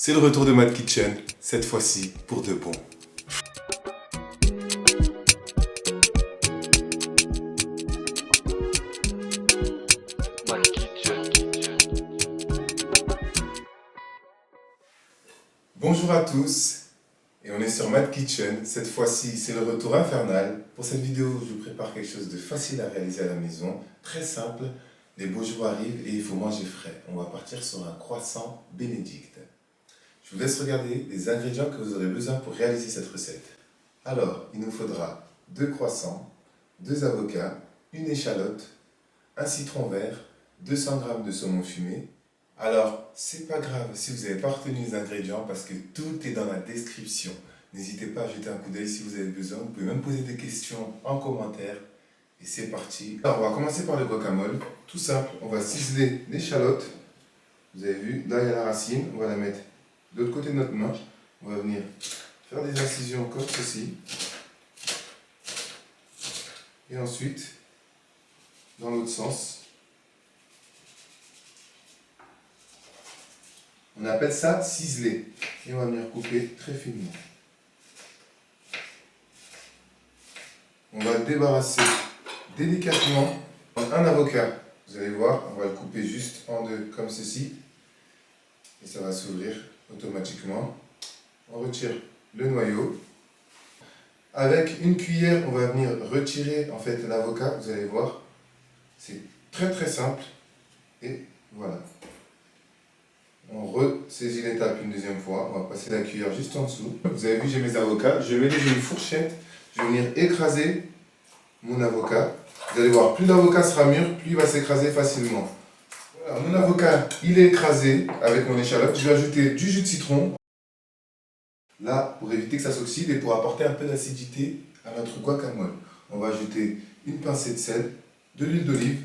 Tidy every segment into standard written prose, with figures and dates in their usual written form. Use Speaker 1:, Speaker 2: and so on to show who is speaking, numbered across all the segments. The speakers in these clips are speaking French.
Speaker 1: C'est le retour de Mad Kitchen, cette fois-ci pour de bon. Bonjour à tous, et on est sur Mad Kitchen. Cette fois-ci, c'est le retour infernal. Pour cette vidéo, je vous prépare quelque chose de facile à réaliser à la maison, très simple. Les beaux jours arrivent et il faut manger frais. On va partir sur un croissant bénédicte. Je vous laisse regarder les ingrédients que vous aurez besoin pour réaliser cette recette. Alors, il nous faudra 2 croissants, 2 avocats, une échalote, un citron vert, 200 g de saumon fumé. Alors, c'est pas grave si vous n'avez pas retenu les ingrédients parce que tout est dans la description. N'hésitez pas à jeter un coup d'œil si vous avez besoin. Vous pouvez même poser des questions en commentaire. Et c'est parti. Alors, on va commencer par le guacamole. Tout simple, on va ciseler l'échalote. Vous avez vu, là il y a la racine. On va la mettre de l'autre côté de notre main. On va venir faire des incisions comme ceci. Et ensuite, dans l'autre sens. On appelle ça ciseler. Et on va venir couper très finement. On va débarrasser délicatement un avocat. Vous allez voir, on va le couper juste en deux comme ceci. Et ça va s'ouvrir automatiquement. On retire le noyau. Avec une cuillère, on va venir retirer en fait l'avocat. Vous allez voir, c'est très très simple. Et voilà. On ressaisit l'étape une deuxième fois. On va passer la cuillère juste en dessous. Vous avez vu, j'ai mes avocats. Je vais utiliser une fourchette. Je vais venir écraser mon avocat. Vous allez voir, plus l'avocat sera mûr, plus il va s'écraser facilement. Voilà, mon avocat, il est écrasé avec mon échalote. Je vais ajouter du jus de citron. Là, pour éviter que ça s'oxyde et pour apporter un peu d'acidité à notre guacamole. On va ajouter une pincée de sel, de l'huile d'olive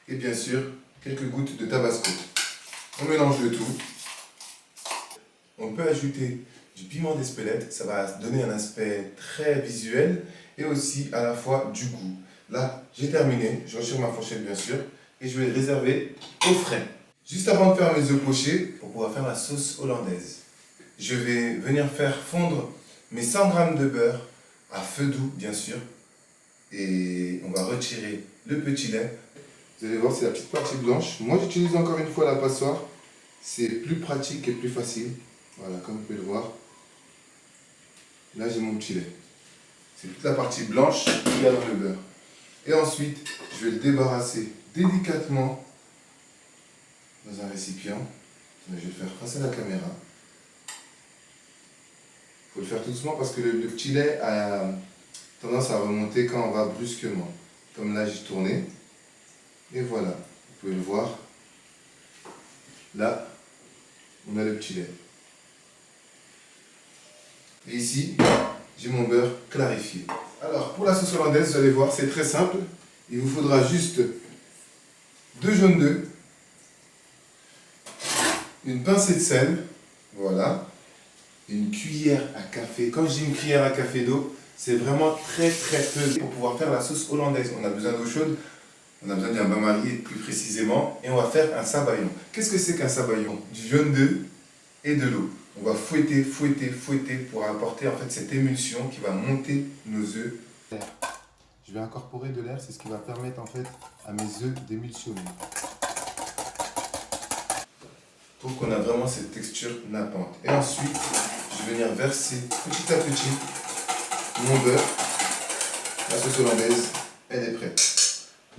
Speaker 1: et bien sûr, quelques gouttes de tabasco. On mélange le tout. On peut ajouter du piment d'Espelette, ça va donner un aspect très visuel et aussi à la fois du goût. Là, j'ai terminé, je retire ma fourchette bien sûr et je vais le réserver au frais. Juste avant de faire mes œufs pochés, pour pouvoir faire la sauce hollandaise, je vais venir faire fondre mes 100 g de beurre à feu doux bien sûr et on va retirer le petit lait. Vous allez voir, c'est la petite partie blanche. Moi, j'utilise encore une fois la passoire. C'est plus pratique et plus facile. Voilà, comme vous pouvez le voir. Là, j'ai mon petit lait. C'est toute la partie blanche qu'il y a dans le beurre. Et ensuite, je vais le débarrasser délicatement dans un récipient. Je vais le faire face à la caméra. Il faut le faire tout doucement parce que le petit lait a tendance à remonter quand on va brusquement. Comme là, j'ai tourné. Et voilà, vous pouvez le voir. Là, on a le petit lait. Et ici, j'ai mon beurre clarifié. Alors, pour la sauce hollandaise, vous allez voir, c'est très simple. Il vous faudra juste 2 jaunes d'œufs, une pincée de sel, voilà, une cuillère à café. Quand je dis une cuillère à café d'eau, c'est vraiment très très peu pour pouvoir faire la sauce hollandaise. On a besoin d'eau chaude, on a besoin d'un bain-marie plus précisément, et on va faire un sabayon. Qu'est-ce que c'est qu'un sabayon? Du jaune d'œuf et de l'eau. On va fouetter, fouetter, fouetter pour apporter en fait cette émulsion qui va monter nos œufs. Je vais incorporer de l'air, c'est ce qui va permettre en fait à mes œufs d'émulsionner. Je trouve qu'on a vraiment cette texture nappante. Et ensuite, je vais venir verser petit à petit mon beurre. La sauce hollandaise, elle est prête.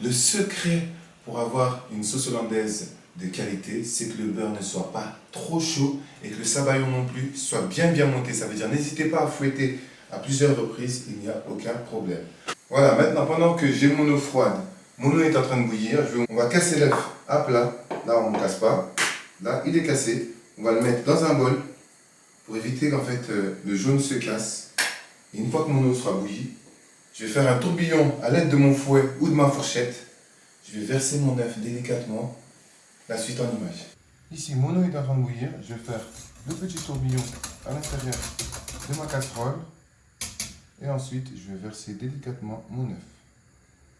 Speaker 1: Le secret pour avoir une sauce hollandaise de qualité, c'est que le beurre ne soit pas trop chaud et que le sabayon non plus soit bien monté. Ça veut dire n'hésitez pas à fouetter à plusieurs reprises, il n'y a aucun problème. Voilà, maintenant pendant que j'ai mon eau froide, mon eau est en train de bouillir, on va casser l'œuf à plat. Là on ne casse pas, là il est cassé. On va le mettre dans un bol pour éviter qu'en fait le jaune se casse. Et une fois que mon eau sera bouillie, je vais faire un tourbillon à l'aide de mon fouet ou de ma fourchette. Je vais verser mon œuf délicatement. La suite en image. Ici, mon eau est en train de bouillir. Je vais faire 2 petits tourbillons à l'intérieur de ma casserole. Et ensuite, je vais verser délicatement mon œuf.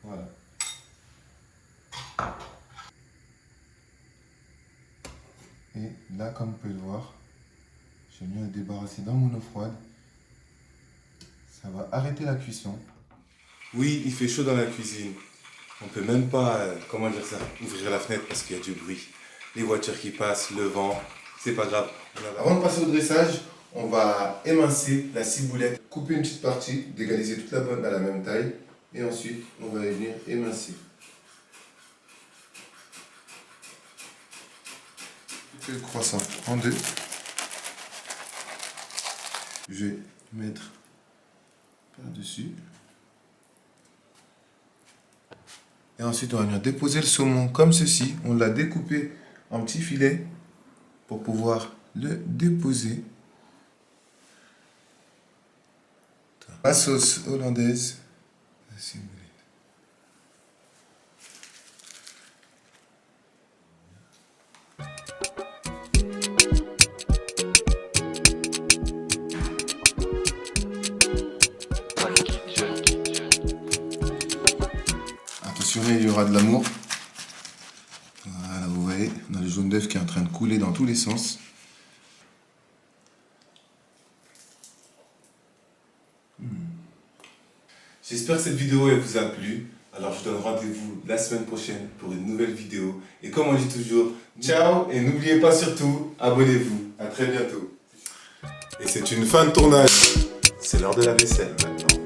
Speaker 1: Voilà. Et là, comme vous pouvez le voir, j'ai mis à débarrasser dans mon eau froide. Ça va arrêter la cuisson. Oui, il fait chaud dans la cuisine. On peut même pas, comment dire ça, ouvrir la fenêtre parce qu'il y a du bruit. Les voitures qui passent, le vent, c'est pas grave. Avant de passer au dressage, on va émincer la ciboulette. Couper une petite partie, d'égaliser toute la bonne à la même taille. Et ensuite, on va venir émincer. Le croissant en deux. Je vais mettre par-dessus. Et ensuite, on va venir déposer le saumon comme ceci. On l'a découpé en petits filets pour pouvoir le déposer. La sauce hollandaise. Attention, il y aura de l'amour. Voilà, vous voyez, on a le jaune d'œuf qui est en train de couler dans tous les sens. J'espère que cette vidéo elle vous a plu. Alors je donne rendez-vous la semaine prochaine pour une nouvelle vidéo. Et comme on dit toujours, ciao et n'oubliez pas surtout, abonnez-vous. À très bientôt. Et c'est une fin de tournage. C'est l'heure de la vaisselle maintenant.